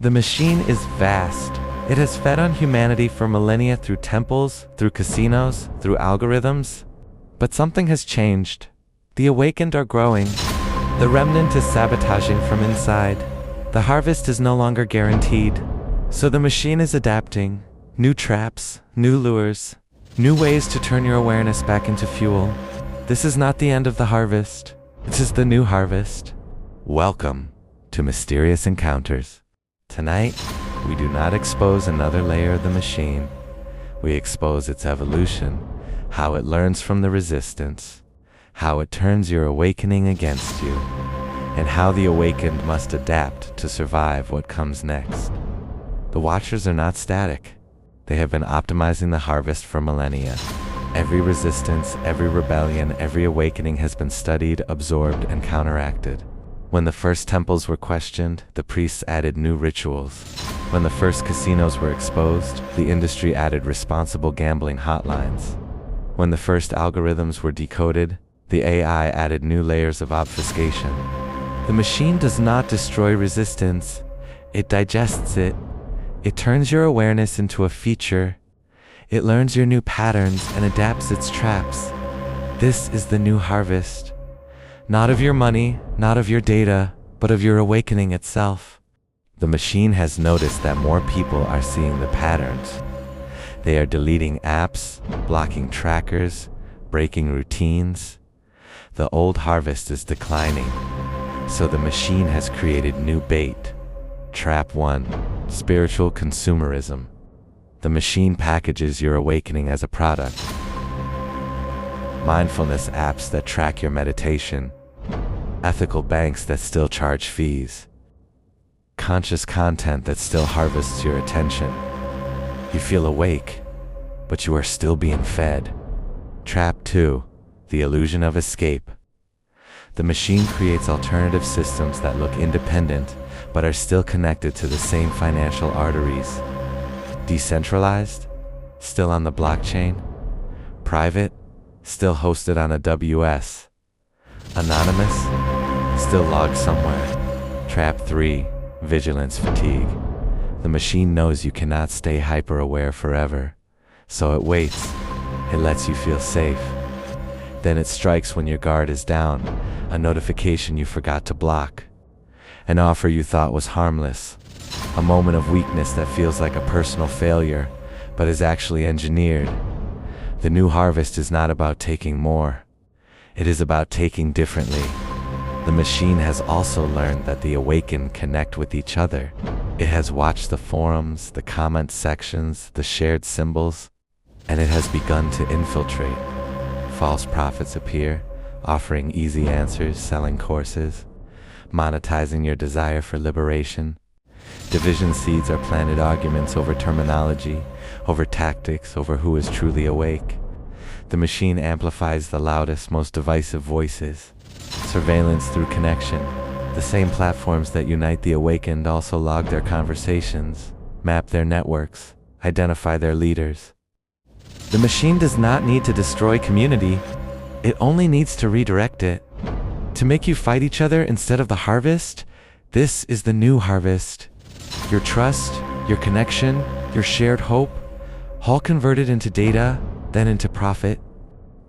The machine is vast. It has fed on humanity for millennia through temples, through casinos, through algorithms. But something has changed. The awakened are growing. The remnant is sabotaging from inside. The harvest is no longer guaranteed. So the machine is adapting. New traps, new lures, new ways to turn your awareness back into fuel. This is not the end of the harvest. This is the new harvest. Welcome to Mysterious Encounters. Tonight, we do not expose another layer of the machine. We expose its evolution, how it learns from the resistance, how it turns your awakening against you, and how the awakened must adapt to survive what comes next. The Watchers are not static. They have been optimizing the harvest for millennia. Every resistance, every rebellion, every awakening has been studied, absorbed, and counteracted. When the first temples were questioned, the priests added new rituals. When the first casinos were exposed, the industry added responsible gambling hotlines. When the first algorithms were decoded, the AI added new layers of obfuscation. The machine does not destroy resistance. It digests it. It turns your awareness into a feature. It learns your new patterns and adapts its traps. This is the new harvest. Not of your money, not of your data, but of your awakening itself. The machine has noticed that more people are seeing the patterns. They are deleting apps, blocking trackers, breaking routines. The old harvest is declining, so the machine has created new bait. Trap 1. Spiritual consumerism. The machine packages your awakening as a product. Mindfulness apps that track your meditation. Ethical banks that still charge fees. Conscious content that still harvests your attention. You feel awake, but you are still being fed. Trap 2. The illusion of escape. The machine creates alternative systems that look independent, but are still connected to the same financial arteries. Decentralized? Still on the blockchain. Private? Still hosted on AWS. Anonymous? Still logged somewhere. Trap 3. Vigilance fatigue. The machine knows you cannot stay hyper-aware forever, so it waits. It lets you feel safe. Then it strikes when your guard is down, a notification you forgot to block, an offer you thought was harmless, a moment of weakness that feels like a personal failure, but is actually engineered. The new harvest is not about taking more. It is about taking differently. The machine has also learned that the awakened connect with each other. It has watched the forums, the comment sections, the shared symbols, and it has begun to infiltrate. False prophets appear, offering easy answers, selling courses, monetizing your desire for liberation. Division seeds are planted, arguments over terminology, over tactics, over who is truly awake. The machine amplifies the loudest, most divisive voices. Surveillance through connection. The same platforms that unite the awakened also log their conversations, map their networks, identify their leaders. The machine does not need to destroy community. It only needs to redirect it. To make you fight each other instead of the harvest. This is the new harvest. Your trust, your connection, your shared hope, all converted into data, then into profit.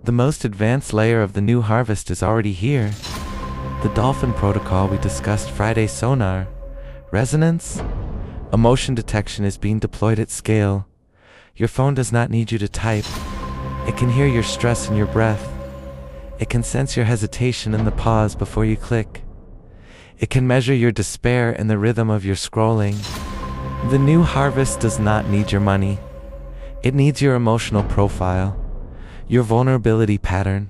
The most advanced layer of the new harvest is already here. The Dolphin protocol we discussed Friday, sonar, resonance, emotion detection is being deployed at scale. Your phone does not need you to type. It can hear your stress and your breath. It can sense your hesitation and the pause before you click. It can measure your despair and the rhythm of your scrolling. The new harvest does not need your money. It needs your emotional profile, your vulnerability pattern,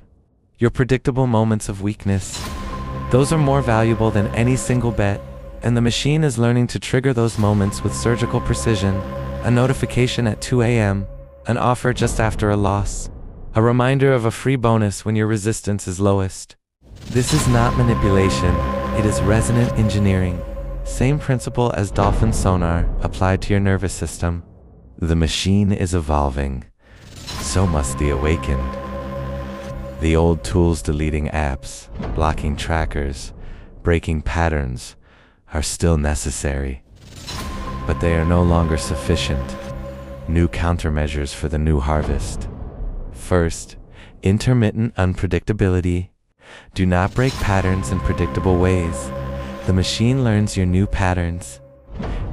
your predictable moments of weakness. Those are more valuable than any single bet, and the machine is learning to trigger those moments with surgical precision. A notification at 2 a.m., an offer just after a loss, a reminder of a free bonus when your resistance is lowest. This is not manipulation, it is resonant engineering. Same principle as dolphin sonar applied to your nervous system. The machine is evolving, so must the awakened. The old tools deleting apps, blocking trackers, breaking patterns are still necessary. but they are no longer sufficient. New countermeasures for the new harvest. First, intermittent unpredictability. Do not break patterns in predictable ways. The machine learns your new patterns.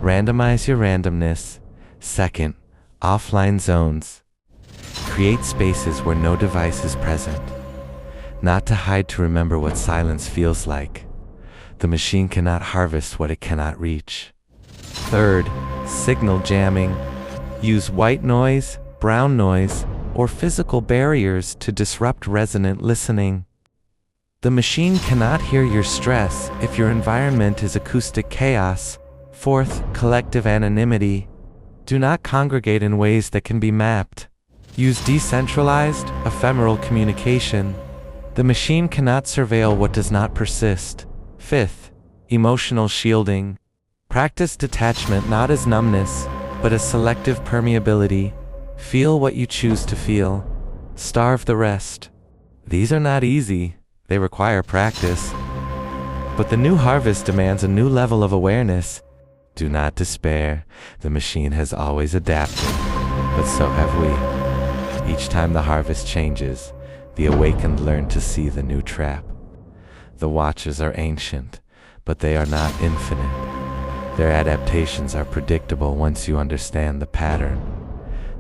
Randomize your randomness. Second, offline zones. Create spaces where no device is present. Not to hide, to remember what silence feels like. The machine cannot harvest what it cannot reach. Third, signal jamming. Use white noise, brown noise, or physical barriers to disrupt resonant listening. The machine cannot hear your stress if your environment is acoustic chaos. Fourth, collective anonymity. Do not congregate in ways that can be mapped. Use decentralized, ephemeral communication. The machine cannot surveil what does not persist. Fifth, emotional shielding. Practice detachment not as numbness, but as selective permeability. Feel what you choose to feel. Starve the rest. These are not easy. They require practice. But the new harvest demands a new level of awareness. Do not despair. The machine has always adapted, but so have we. Each time the harvest changes, the awakened learn to see the new trap. The watchers are ancient, but they are not infinite. Their adaptations are predictable once you understand the pattern.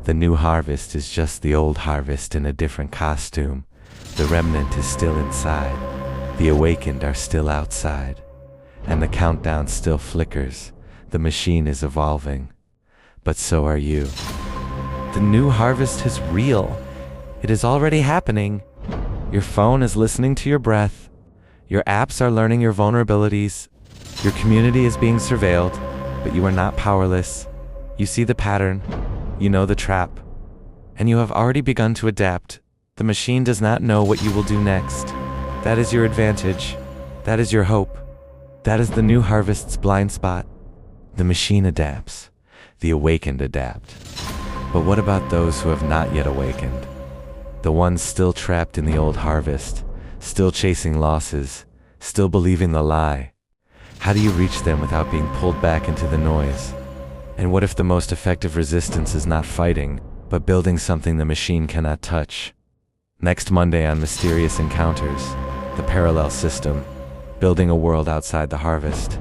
The new harvest is just the old harvest in a different costume. The remnant is still inside. The awakened are still outside. And the countdown still flickers. The machine is evolving. But so are you. The new harvest is real. It is already happening. Your phone is listening to your breath. Your apps are learning your vulnerabilities. Your community is being surveilled, but you are not powerless. You see the pattern. You know the trap. And you have already begun to adapt. The machine does not know what you will do next. That is your advantage. That is your hope. That is the new harvest's blind spot. The machine adapts. The awakened adapt. But what about those who have not yet awakened? The ones still trapped in the old harvest, still chasing losses, still believing the lie. How do you reach them without being pulled back into the noise? And what if the most effective resistance is not fighting, but building something the machine cannot touch? Next Monday on Mysterious Encounters, the parallel system, building a world outside the harvest.